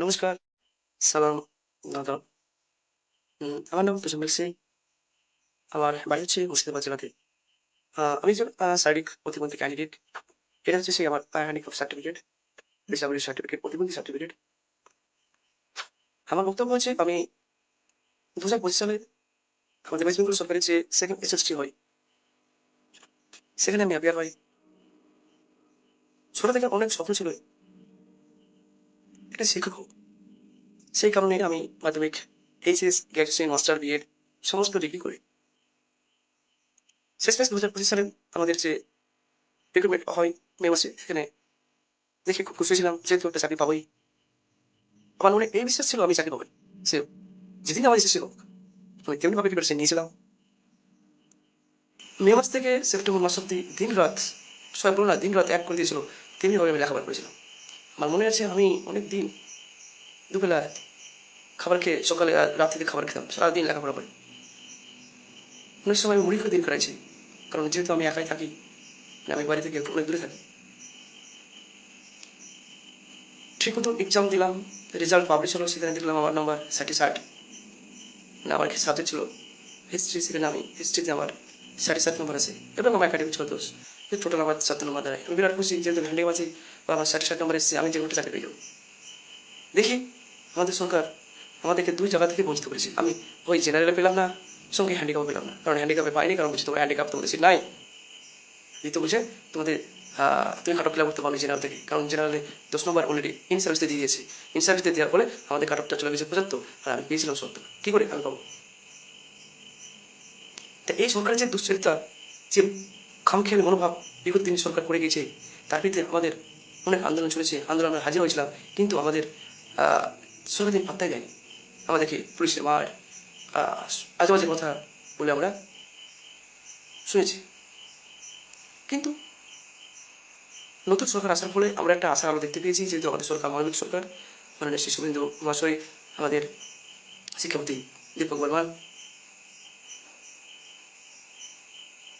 নমস্কার, সালাম, দাদা। আমার নাম তোষামল সিং। আমার বাড়ি হচ্ছে মুর্শিদাবাদ জেলাতে। আমি একজন শারীরিক প্রতিবন্ধী ক্যান্ডিডেট। এটা হচ্ছে সেই আমার হ্যান্ডিক্যাপ সার্টিফিকেট, ডিসেবিলিটি সার্টিফিকেট, প্রতিবন্ধী সার্টিফিকেট। আমার বক্তব্য হচ্ছে আমি ২০২৫ সালে আমাদের ওয়েস্ট বেঙ্গল সরকারের যে সেকেন্ড এসএসটি হয়, সেখানে আমি অ্যাপিয়ার হই। ছোট থেকে অনেক স্বপ্ন ছিল একটা শিক্ষক হব। সেই কারণে আমি মাধ্যমিক, এইচএস, গ্র্যাজুয়েশন, মাস্টার, বিএড সমস্ত ডিগ্রি করি। শেষমেশ ২০২৫ সালে আমাদের যে রিক্রুটমেন্ট হয় মে মাসে, সেখানে দেখে খুব খুশি ছিলাম যেহেতু একটা চাকরি পাবোই। আমার মনে এই বিশ্বাস ছিল আমি চাকরি পাবো। সে যেদিন আমার এসেছিল আমি তেমনিভাবে প্রিপারেশন নিয়েছিলাম। মে মাস থেকে সেপ্টেম্বর মাস অব্দি দিন রাত, সবাই বলো না দিন রাত এক করে দিয়েছিল, তেমনিভাবে আমি লেখাপড়া করেছিলাম। আমার মনে আছে আমি অনেক দিন দুবেলা খাবার খেয়ে সকালে আর রাত থেকে খাবার খেতাম, সারাদিন লেখাপড়া করি। অনেক সময় আমি মুড়ি খেয়ে দিন কাটাইছি, কারণ যেহেতু আমি একাই থাকি, আমি বাড়ি থেকে অনেক দূরে থাকি। ঠিক মতো এক্সাম দিলাম, রেজাল্ট পাবলিশ হলো, সেখানে দেখলাম আমার নাম্বার 60। আমার কি সাবজেক্ট ছিল হিস্ট্রি, সেখানে আমি হিস্ট্রিতে আমার 7.5 নম্বর আছে এবং আমার একাডেমিক ছিল দোষ। টোটাল আমার 7 নম্বর দাঁড়ায়। আমি বিরাট খুশি যেহেতু হ্যান্ডিক্যাপ আছে বা আমার 60 নম্বর এসেছে, আমি যে কোনো চাকরি পেয়ে যাবো। দেখি আমাদের সরকার আমাদেরকে দুই জায়গা থেকে বঞ্চিত করেছে। আমি ওই জেনারেলে পেলাম না, সঙ্গে হ্যান্ডিক্যাপও পেলাম না, কারণ হ্যান্ডিক্যাপে পাইনি, কারণ বলছি তোমার হ্যান্ডিক্যাপ তোমাদের সিট নাই। দ্বিতীয় বলছে তোমাদের তুমি কাট অফ ক্লিয়ার করতে পারো জেনারেল থেকে, কারণ জেনারেলে 10 নম্বর অলরেডি ইন সার্ভিসে দিয়ে দিয়েছে। ইন সার্ভিসে দেওয়ার ফলে আমাদের কাট অফটা চলে গেছে 75, আর আমি পেয়েছিলাম 70। কী করে আমি পাবো? তা এই সরকারের যে দুশ্চরিত্রা, যে খামখেয়ালি মনোভাব বিগত দিন সরকার করে গিয়েছে, তার বিরুদ্ধে আমাদের অনেক আন্দোলন চলেছে, আন্দোলন আমরা হাজির হয়েছিলাম, কিন্তু আমাদের সরকার দিন পাত্তাই দেয়নি। আমাদেরকে পুলিশের মার, আজে বাজে কথা বলে আমরা শুনেছি। কিন্তু নতুন সরকার আসার ফলে আমরা একটা আশার আলো দেখতে পেয়েছি, যেহেতু আমাদের সরকার মানবিক সরকার। মাননীয় শ্রী শুভেন্দু মহাশয়, আমাদের শিক্ষামন্ত্রী দীপক বর্মন।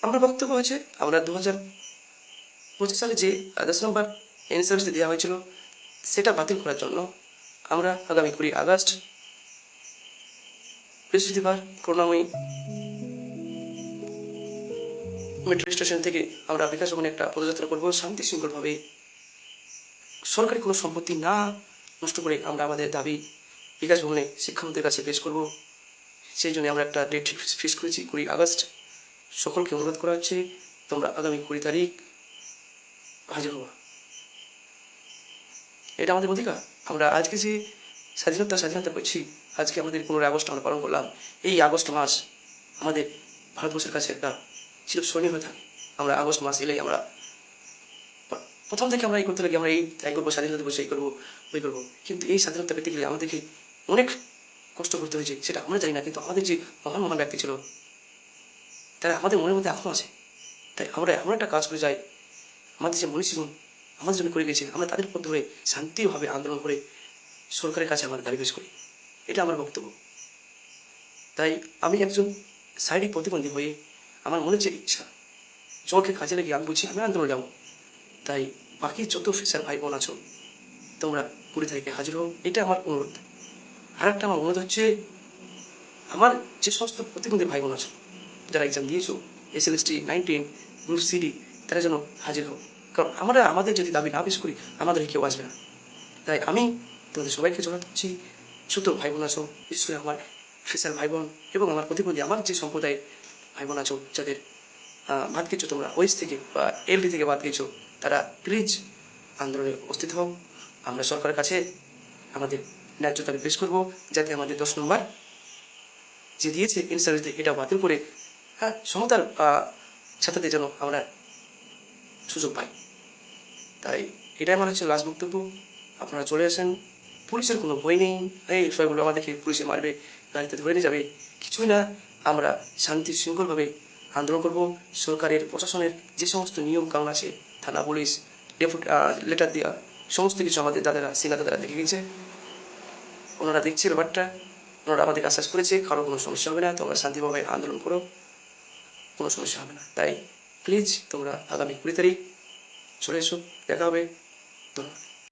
আমরা বক্তব্য হয়েছে আমরা 2025 সালে যে 10 নম্বর এনএসআরসি দেওয়া হয়েছিল, সেটা বাতিল করার জন্য আমরা আগামী 20 আগস্ট বৃহস্পতিবার করুণাময়ী মেট্রো স্টেশন থেকে আমরা বিকাশ ভবনে একটা পদযাত্রা করবো শান্তি শৃঙ্খলভাবে। সরকারি কোনো সম্পত্তি না নষ্ট করে আমরা আমাদের দাবি বিকাশ ভবনে শিক্ষামন্ত্রীর কাছে পেশ করব। সেই জন্য আমরা একটা ডেট ফিক্স করেছি 20 আগস্ট। সকলকে অনুরোধ করা হচ্ছে তোমরা আগামী 20 তারিখ হাজির হবো। এটা আমাদের অধিকার। আমরা আজকে যে স্বাধীনতা করছি, আজকে আমাদের 15 আগস্ট আমরা পালন করলাম। এই আগস্ট মাস আমাদের ভারতবর্ষের কাছে একটা চিরস্মরণীয় হয়ে থাকে। আমরা আগস্ট মাস এলেই আমরা প্রথম থেকে আমরা এই করতে লাগি, আমরা এই তাই করবো, স্বাধীনতা দিবসে এই করবো, ওই করবো। কিন্তু এই স্বাধীনতা পেতে গেলে আমাদেরকে অনেক কষ্ট করতে হয়েছে, সেটা আমরা জানি না, কিন্তু আমাদের যে মহান মহান ব্যক্তি ছিল, তারা আমাদের মনের মধ্যে এখনো আছে। তাই আমরা এমন একটা কাজ করে যাই, আমাদের যে মনীষীগণ আমাদের জন্য করে গেছে, আমরা তাদের পথ ধরে শান্তিভাবে আন্দোলন করে সরকারের কাছে আমাদের দাবি পেশ করি। এটা আমার বক্তব্য। তাই আমি একজন শারীরিক প্রতিবন্ধী হয়ে আমার মনের যে ইচ্ছা, জলকে কাজে লাগিয়ে আমি বলছি আমি আন্দোলনে যাবো। তাই বাকি যত অফিসার ভাই বোন আছো, তোমরা 20 তারিখে হাজির হও, এটা আমার অনুরোধ। আর একটা আমার অনুরোধ হচ্ছে, আমার যে সমস্ত প্রতিবন্ধী ভাই বোন আছে যারা এক্সাম দিয়েছো, SLST 19 গ্রুপ CD, তারা যেন হাজির হোক। কারণ আমরা আমাদের যদি দাবি না পেশ করি, আমাদের কেউ আসবে না। তাই আমি তোমাদের সবাইকে জড়াত করছি, ছোট ভাই বোন আছো, বিশেষ করে আমার অফিসার ভাই বোন এবং আমার প্রতিবন্ধী আমার যে সম্প্রদায়ের ভাই বোন আছো, যাদের বাদ গেছো তোমরা ওয়েস্ট থেকে বা LD থেকে বাদ গেছো, তারা প্লিজ আন্দোলনে উপস্থিত হও। আমরা সরকারের কাছে আমাদের ন্যায্য দাবি পেশ করবো, যাতে আমাদের 10 নম্বর যে দিয়েছে ইনসার্ভিসে এটা বাতিল করে সমতার ছাত্রদের যেন আমরা সুযোগ পাই। তাই এটাই আমার হচ্ছে লাস্ট বক্তব্য। আপনারা চলে আসেন, পুলিশের কোনো ভয় নেই। এই বিষয়গুলো আমাদেরকে পুলিশে মারবে, গাড়িতে ধরে নিয়ে যাবে, কিছুই না। আমরা শান্তি শৃঙ্খলভাবে আন্দোলন করব। সরকারের প্রশাসনের যে সমস্ত নিয়ম কানুন আছে, থানা পুলিশ, লেটার দেওয়া, সমস্ত কিছু আমাদের দাদারা সিনা দাদারা দেখে গেছে, ওনারা দেখছে ব্যাপারটা, ওনারা আমাদেরকে আশ্বাস করেছে কারো কোনো সমস্যা হবে না, তোমরা শান্তিভাবে আন্দোলন করো, কোনো সমস্যা হবে না। তাই প্লিজ তোমরা আগামী 20 তারিখ চলে এসো, দেখা হবে। ধন্যবাদ।